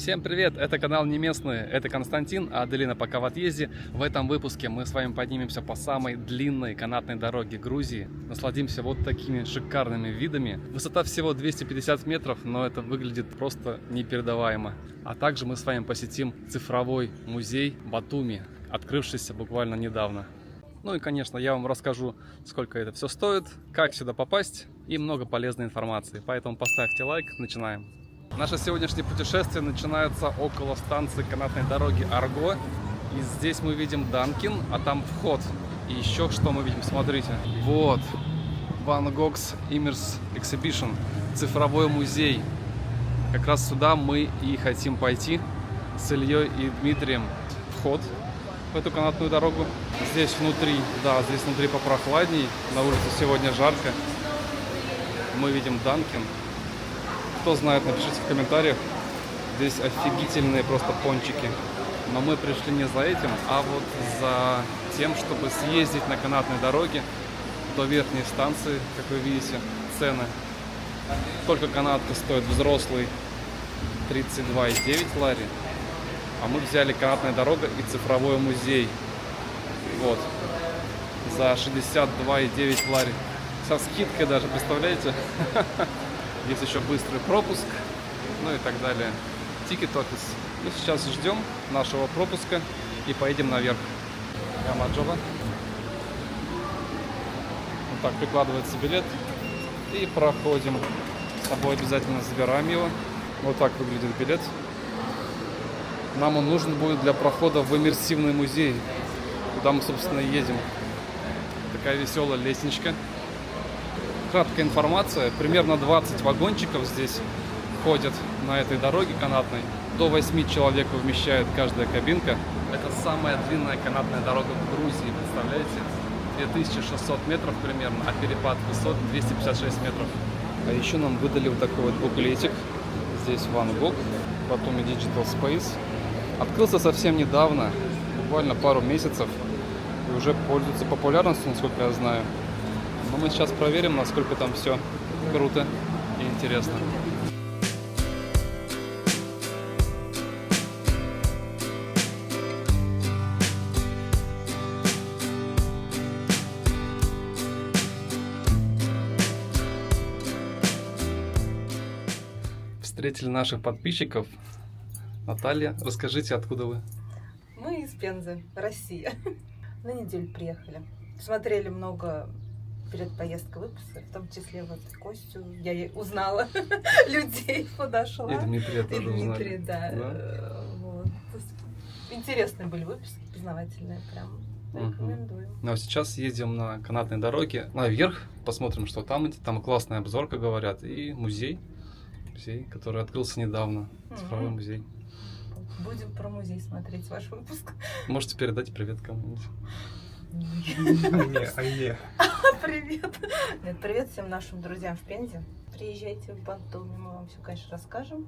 Всем привет, это канал Не Местные, это Константин, а Аделина пока в отъезде. В этом выпуске мы с вами поднимемся по самой длинной канатной дороге Грузии. Насладимся вот такими шикарными видами. Высота всего 250 метров, но это выглядит просто непередаваемо. А также мы с вами посетим цифровой музей Батуми, открывшийся буквально недавно. Ну и, конечно, я вам расскажу, сколько это все стоит, как сюда попасть и много полезной информации. Поэтому поставьте лайк, начинаем. Наше сегодняшнее путешествие начинается около станции канатной дороги Арго. И здесь мы видим Данкин, а там вход. И еще что мы видим, смотрите. Вот, Van Gogh's Immerse Exhibition, цифровой музей. Как раз сюда мы и хотим пойти с Ильей и Дмитрием. Вход в эту канатную дорогу. Здесь внутри, да, здесь внутри попрохладней. На улице сегодня жарко. Мы видим Данкин. Кто знает, напишите в комментариях. Здесь офигительные просто пончики. Но мы пришли не за этим, а вот за тем, чтобы съездить на канатной дороге до верхней станции. Как вы видите, цены. Только канатка стоит взрослый 32,9 лари. А мы взяли канатная дорога и цифровой музей. Вот. За 62,9 лари. Со скидкой даже, представляете? Есть еще быстрый пропуск, ну и так далее. Тикет-офис. Мы сейчас ждем нашего пропуска и поедем наверх. Ямаджова. Вот так прикладывается билет. И проходим. С собой обязательно забираем его. Вот так выглядит билет. Нам он нужен будет для прохода в иммерсивный музей, куда мы, собственно, едем. Такая веселая лестничка. Краткая информация. Примерно 20 вагончиков здесь ходят на этой дороге канатной. До 8 человек вмещает каждая кабинка. Это самая длинная канатная дорога в Грузии, представляете? 2600 метров примерно, а перепад высот 256 метров. А еще нам выдали вот такой вот буклетик. Здесь Van Gogh, Batumi Digital Space. Открылся совсем недавно, буквально пару месяцев. И уже пользуется популярностью, насколько я знаю. Но мы сейчас проверим, насколько там все круто и интересно. Встретили наших подписчиков. Наталья, расскажите, откуда вы? Мы из Пензы, Россия. На неделю приехали. Смотрели много перед поездкой выпусков, в том числе вот Костю. Я и узнала людей, куда шла. И Дмитрия тоже Дмитрий, узнали. да. Вот. Интересные были выпуски, познавательные прям. Рекомендую. Ну а сейчас едем на канатной дороге наверх, посмотрим, что там. Там классный обзор, как говорят, и музей, который открылся недавно, цифровой музей. Будем про музей смотреть ваш выпуск. Можете передать привет кому-нибудь. Привет. Нет, привет всем нашим друзьям в Пензе. Приезжайте в Батуми, мы вам все, конечно, расскажем.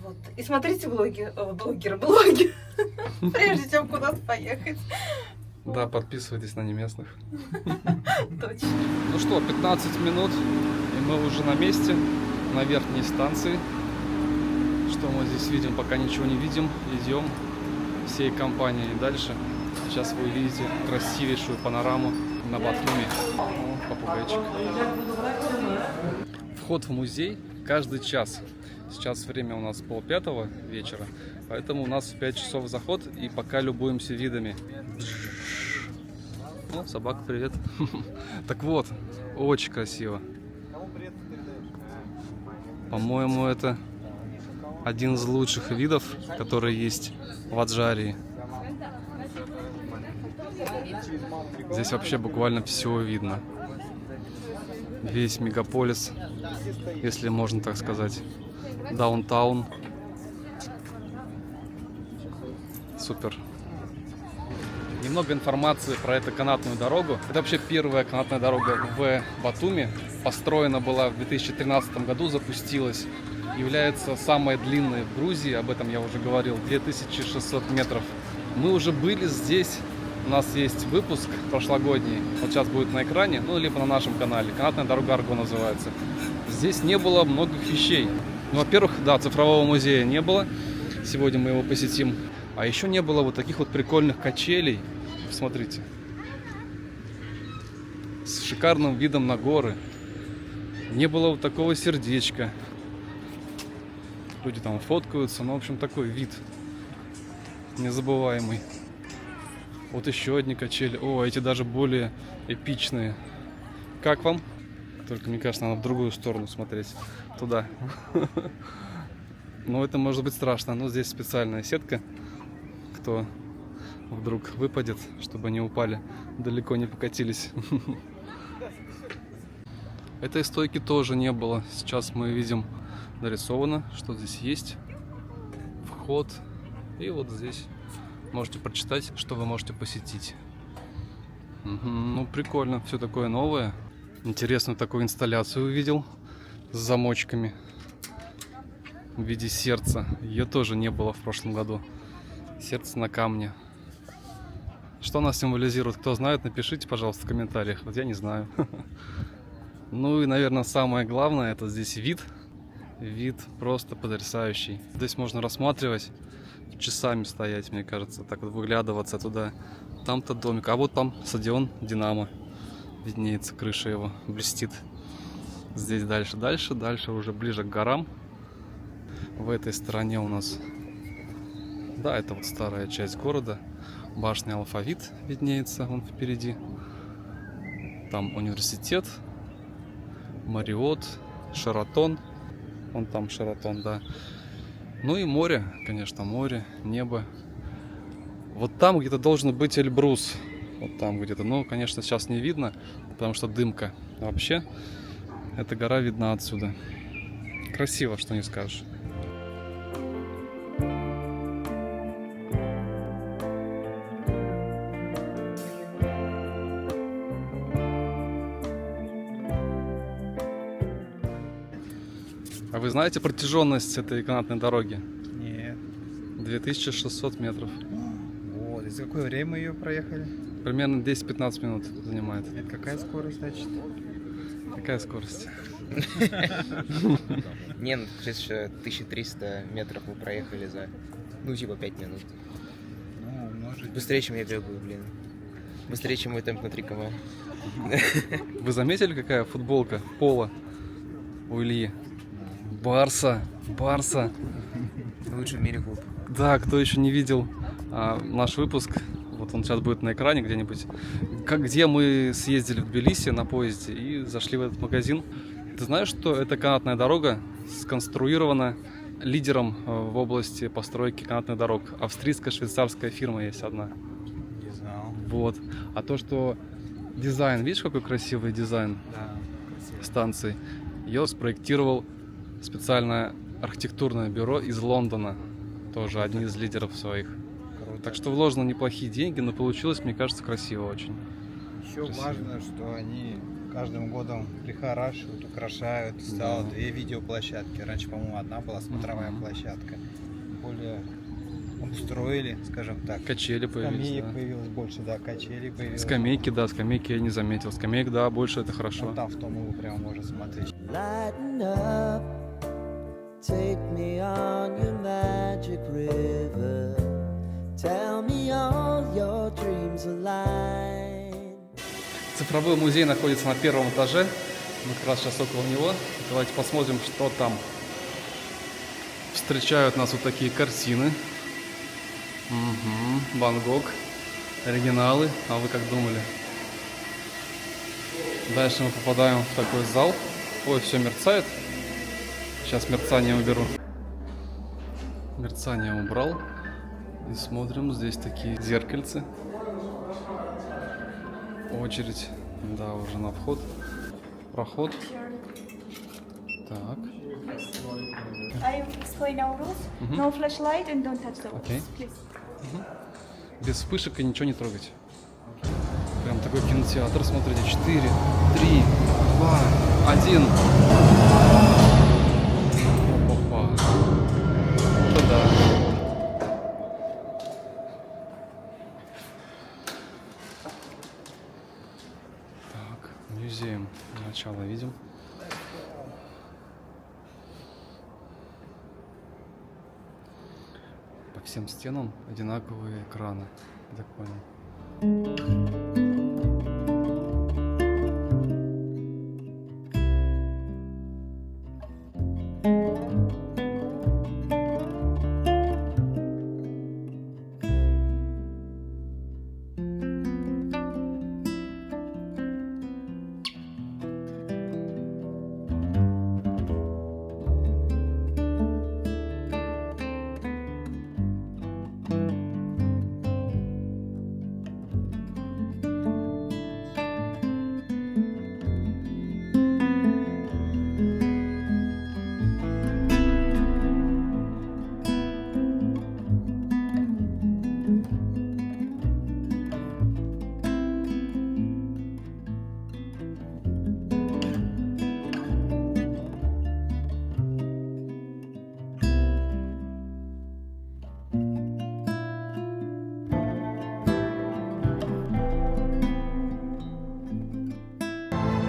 Вот. И смотрите блоги, прежде чем куда-то поехать. Да, подписывайтесь на неместных. Точно. Ну что, 15 минут, и мы уже на месте, на верхней станции. Что мы здесь видим, пока ничего не видим. Идем всей компанией дальше. Сейчас вы увидите красивейшую панораму на Батуми. О, попугайчик. Вход в музей каждый час. Сейчас время у нас 4:30 вечера, поэтому у нас в 5 часов заход, и пока любуемся видами. О, собака, привет. Так вот, очень красиво. По-моему, это один из лучших видов, которые есть в Аджарии. Здесь вообще буквально все видно. Весь мегаполис, если можно так сказать. Даунтаун. Супер. Немного информации про эту канатную дорогу. Это вообще первая канатная дорога в Батуми. Построена была в 2013 году, запустилась. Является самой длинной в Грузии, об этом я уже говорил, 2600 метров. Мы уже были здесь. У нас есть выпуск прошлогодний, вот сейчас будет на экране, ну либо на нашем канале. Канатная дорога Арго называется. Здесь не было многих вещей. Ну, во-первых, да, цифрового музея не было. Сегодня мы его посетим. А еще не было вот таких вот прикольных качелей. Смотрите. С шикарным видом на горы. Не было вот такого сердечка. Люди там фоткаются. Ну, в общем, такой вид незабываемый. Вот еще одни качели. О, эти даже более эпичные. Как вам? Только, мне кажется, надо в другую сторону смотреть. Туда. Но это может быть страшно. Но здесь специальная сетка. Кто вдруг выпадет, чтобы не упали, далеко не покатились. Этой стойки тоже не было. Сейчас мы видим нарисовано, что здесь есть. Вход. И вот здесь можете прочитать, что вы можете посетить. Ну, прикольно. Все такое новое. Интересную такую инсталляцию увидел с замочками в виде сердца. Ее тоже не было в прошлом году. Сердце на камне. Что она символизирует? Кто знает, напишите, пожалуйста, в комментариях. Вот я не знаю. Ну и, наверное, самое главное, это здесь вид. Вид просто потрясающий. Здесь можно рассматривать, часами стоять, мне кажется, так вот выглядываться туда. Там-то домик, а вот там стадион Динамо. Виднеется крыша его, блестит. Здесь дальше уже ближе к горам. В этой стороне у нас, да, это вот старая часть города. Башня Алфавит виднеется вон впереди. Там университет, Мариот, Шератон. Вон там Шератон, да. Ну и море, конечно, море, небо. Вот там где-то должен быть Эльбрус. Вот там где-то. Но, конечно, сейчас не видно, потому что дымка. А вообще, эта гора видна отсюда. Красиво, что не скажешь. А вы знаете протяженность этой канатной дороги? Нет. 2600 метров. Вот. И за какое время ее проехали? Примерно 10-15 минут занимает. Это какая скорость, значит? Какая скорость? Не, ну, еще 1300 метров мы проехали за, ну, типа 5 минут. Ну, может. Быстрее, чем я бегаю, блин. Быстрее, чем мой темп на 3 км. Вы заметили, какая футболка пола у Ильи? Барса. Лучший в мире клуб. Да, кто еще не видел наш выпуск, вот он сейчас будет на экране где-нибудь, где мы съездили в Тбилиси на поезде и зашли в этот магазин. Ты знаешь, что эта канатная дорога сконструирована лидером в области постройки канатных дорог? Австрийско-швейцарская фирма есть одна. Не знал. Вот. А то, что дизайн, видишь, какой красивый дизайн Да, красиво. станции? Ее спроектировал специальное архитектурное бюро из Лондона. Тоже одни из лидеров своих. Круто. Так что вложено неплохие деньги, но получилось, мне кажется, красиво очень. Еще красиво. важно, что они каждым годом прихорашивают, украшают. Стало Да. 2 видеоплощадки. Раньше, по-моему, одна была смотровая Мгм. площадка. Более обустроили, скажем так. Качели появились, Скамеек да. появилось больше, да, качелей появилось. Скамейки, да, скамейки я не заметил. Скамеек, да, больше это хорошо. Вот там в том углу прямо можно смотреть. Lighten up, take me on your magic river. Tell me all your dreams align. Цифровой музей находится на первом этаже. Мы как раз сейчас около него. Давайте посмотрим, что там. Встречают нас вот такие картины. Угу. Ван Гог. Оригиналы. А вы как думали? Дальше мы попадаем в такой зал. Ой, все мерцает. Сейчас мерцание уберу. Мерцание убрал. И смотрим, здесь такие зеркальцы. Очередь. Да, уже на вход. Проход. Так. I explain our rules. No flashlight and don't touch the walls, Okay. please. Без вспышек и ничего не трогать. Прям такой кинотеатр, смотрите. 4, 3, 2, 1. Опа. Да. Так, музеем начало видим. всем стенам одинаковые экраны. Я так понял.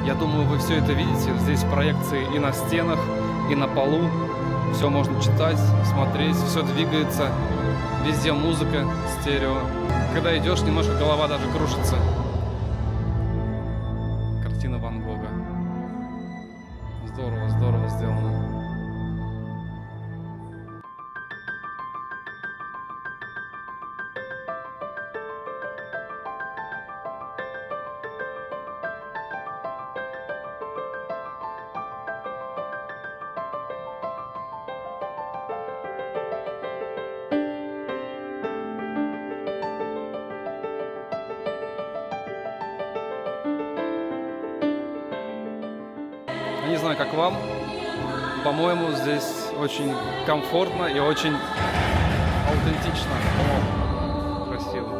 Я думаю, вы все это видите. Здесь проекции и на стенах, и на полу. Все можно читать, смотреть, все двигается. Везде музыка, стерео. Когда идешь, немножко голова даже кружится. Картина Ван Гога. Здорово, здорово сделано. Я не знаю, как вам. По-моему, здесь очень комфортно и очень аутентично. О, красиво.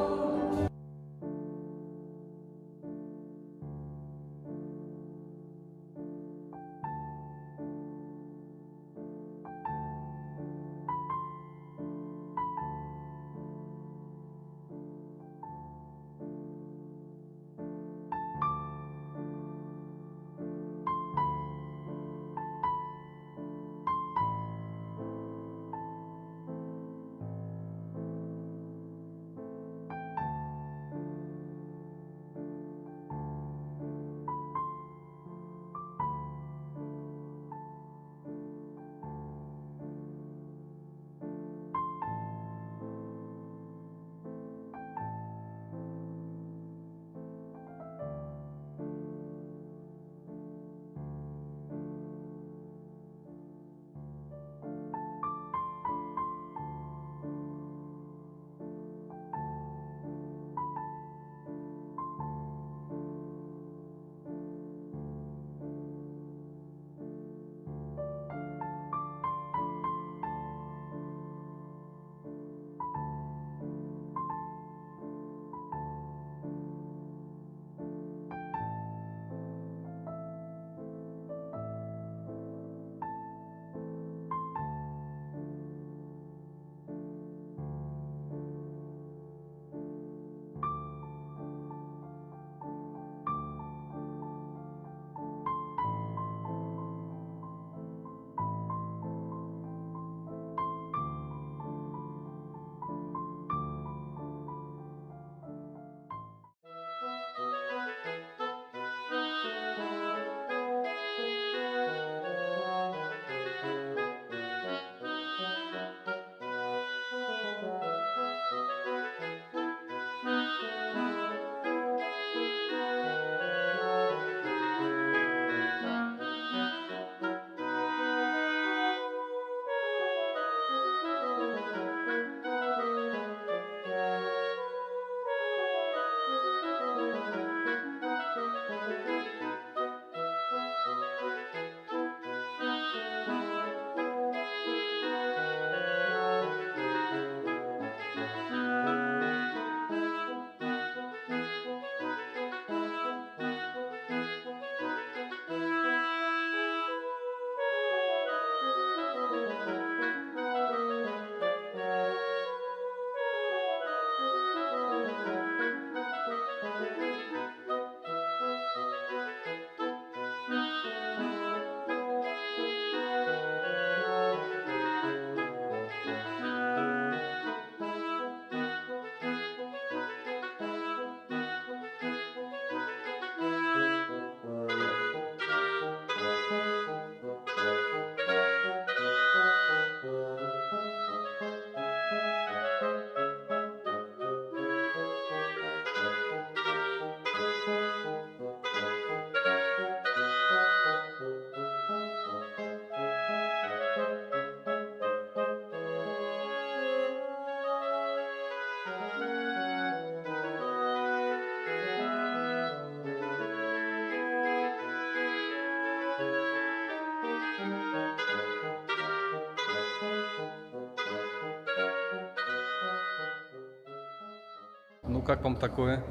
Ну как вам такое?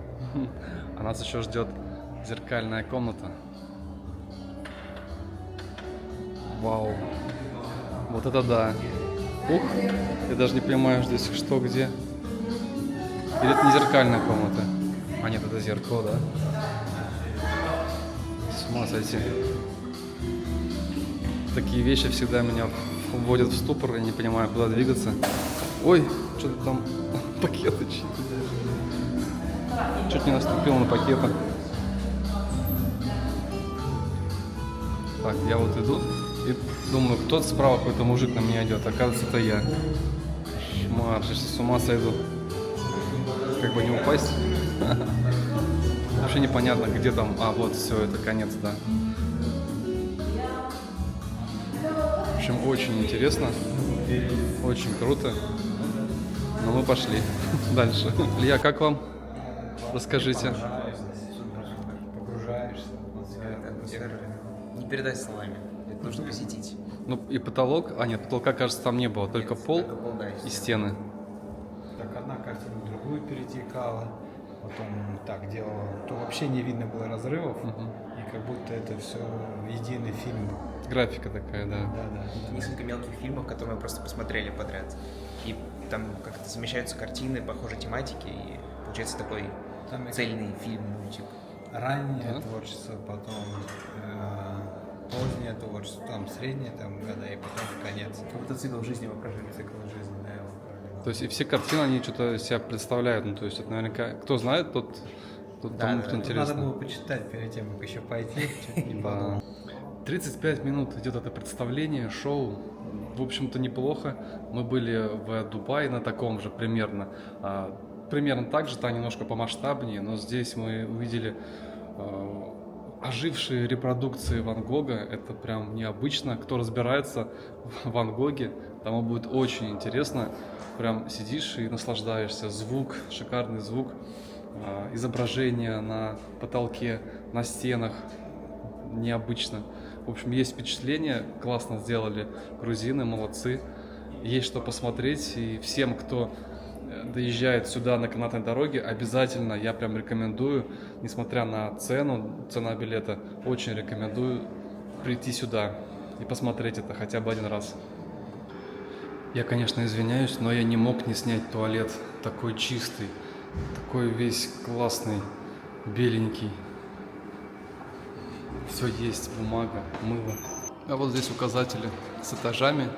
А нас еще ждет зеркальная комната. Вау. Вот это да. Ух, я даже не понимаю здесь что, где. Или это не зеркальная комната? А нет, это зеркало, да? С ума сойти. Такие вещи всегда меня вводят в ступор, я не понимаю, куда двигаться. Ой, что-то там пакеты чьи-то. Чуть не наступил на пакеты. Так, я вот иду и думаю, кто-то справа, какой-то мужик на меня идет. Оказывается, это я. Шмар, сейчас с ума сойду. Как бы не упасть. Вообще непонятно, где там. А, вот, все, это конец, да. В общем, очень интересно. Очень круто. Но мы пошли дальше. Илья, как вам? Расскажите. Погружаешься в атмосферу. Не передать словами. Это нужно посетить. Ну и потолок. А нет, потолка, кажется, там не было. Только пол Только пол, да, и стены. Так одна картина в другую перетекала, потом так делала, то вообще не видно было разрывов, и как будто это все единый фильм. Графика такая, да. Да. Несколько мелких фильмов, которые мы просто посмотрели подряд. И там как-то замещаются картины похожей тематики, и получается такой Там и цельный фильм, мультик. раннее Да. творчество, потом позднее творчество, там среднее там года, и потом конец. Как будто цикл жизни мы прожили. Цикл жизни, да, его прожил. То есть и все картины, они что-то из себя представляют. Ну, то есть это наверняка, кто знает, тот тому, кто Ну, интересно. надо было почитать перед тем, как еще пойти, чуть не Да. подумал. 35 минут идет это представление, шоу. В общем-то, неплохо. Мы были в Дубае на таком же примерно. Примерно так же, там немножко помасштабнее, но здесь мы увидели ожившие репродукции Ван Гога. Это прям необычно. Кто разбирается в Ван Гоге, тому будет очень интересно. Прям сидишь и наслаждаешься. Звук, шикарный звук, изображения на потолке, на стенах. Необычно. В общем, есть впечатление, классно сделали грузины, молодцы. Есть что посмотреть, и всем, кто доезжает сюда на канатной дороге, обязательно, я прям рекомендую, несмотря на цена билета, очень рекомендую прийти сюда и посмотреть это хотя бы один раз. Я, конечно, извиняюсь, но я не мог не снять туалет. Такой чистый, такой весь классный, беленький. Все есть, бумага, мыло. А вот здесь указатели с этажами,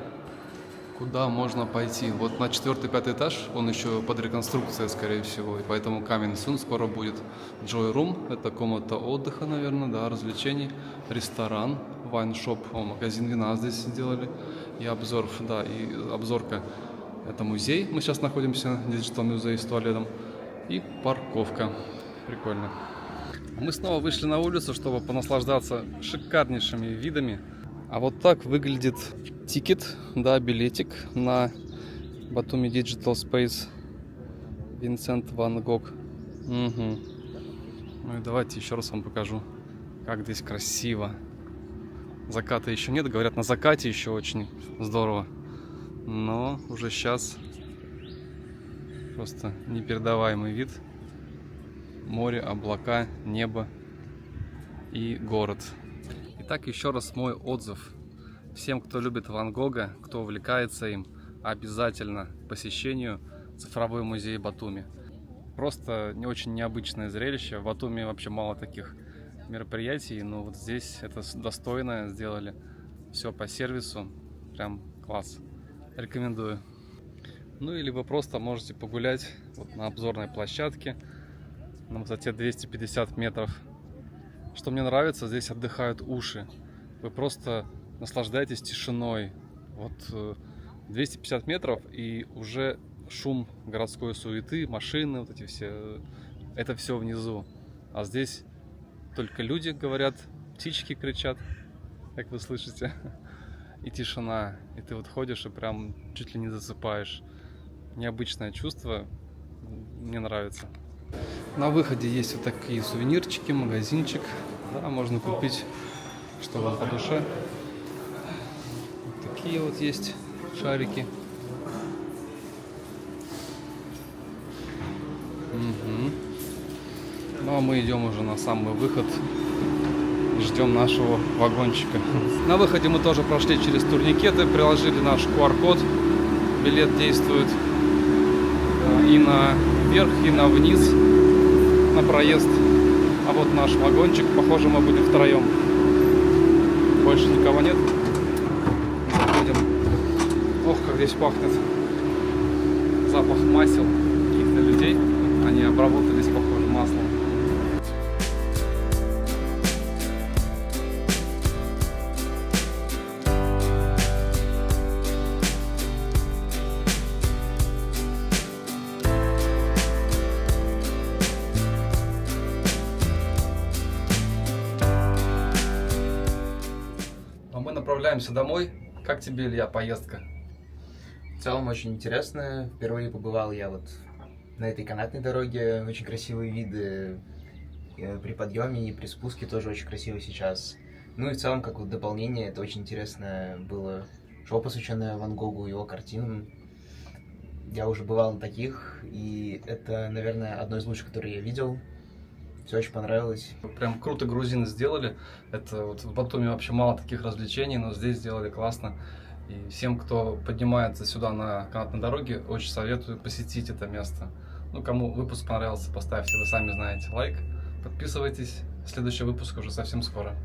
куда можно пойти. Вот на 4-5 этаж, он еще под реконструкцией, скорее всего, и поэтому coming soon скоро будет. Joy Room, это комната отдыха, наверное, да, развлечений, ресторан, вайн-шоп, магазин вина здесь сделали, и обзор, да, и обзорка. Это музей, мы сейчас находимся, Digital музей с туалетом, и парковка. Прикольно. Мы снова вышли на улицу, чтобы понаслаждаться шикарнейшими видами. А вот так выглядит тикет, да, билетик на Батуми Digital Space Винсент Ван Гог. Угу. Ну и давайте еще раз вам покажу, как здесь красиво. Заката еще нет, говорят, на закате еще очень здорово. Но уже сейчас просто непередаваемый вид. Море, облака, небо и город. Итак, еще раз мой отзыв. Всем, кто любит Ван Гога, кто увлекается им, обязательно к посещению цифровой музей Батуми. Просто не очень необычное зрелище. В Батуми вообще мало таких мероприятий, но вот здесь это достойно сделали. Все по сервису. Прям класс. Рекомендую. Ну или вы просто можете погулять вот на обзорной площадке на высоте 250 метров. Что мне нравится, здесь отдыхают уши. Вы просто наслаждаетесь тишиной. Вот 250 метров и уже шум городской суеты, машины, вот эти все. Это все внизу. А здесь только люди говорят, птички кричат, как вы слышите. И тишина. И ты вот ходишь и прям чуть ли не засыпаешь. Необычное чувство. Мне нравится. На выходе есть вот такие сувенирчики, магазинчик. Да, можно купить, что вам по душе. Вот такие вот есть шарики. Угу. Мгм. Ну а мы идем уже на самый выход. Ждем нашего вагончика. На выходе мы тоже прошли через турникеты, приложили наш QR-код. Билет действует и на вверх, и на вниз, на проезд. А вот наш вагончик. Похоже, мы будем втроем. Больше никого нет. Заходим. Ох, как здесь пахнет. Запах масел каких-то людей. Они обработались, похоже, маслом. А мы направляемся домой. Как тебе, Илья, поездка? В целом очень интересно. Впервые побывал я вот на этой канатной дороге. Очень красивые виды при подъеме и при спуске тоже очень красиво сейчас. Ну и в целом, как вот дополнение, это очень интересно было шоу, посвященное Ван Гогу и его картинам. Я уже бывал на таких, и это, наверное, одно из лучших, которые я видел. Все очень понравилось. Прям круто грузины сделали. Это вот в Батуми вообще мало таких развлечений, но здесь сделали классно. И всем, кто поднимается сюда на канатной дороге, очень советую посетить это место. Ну, кому выпуск понравился, поставьте, вы сами знаете, лайк. Подписывайтесь. Следующий выпуск уже совсем скоро.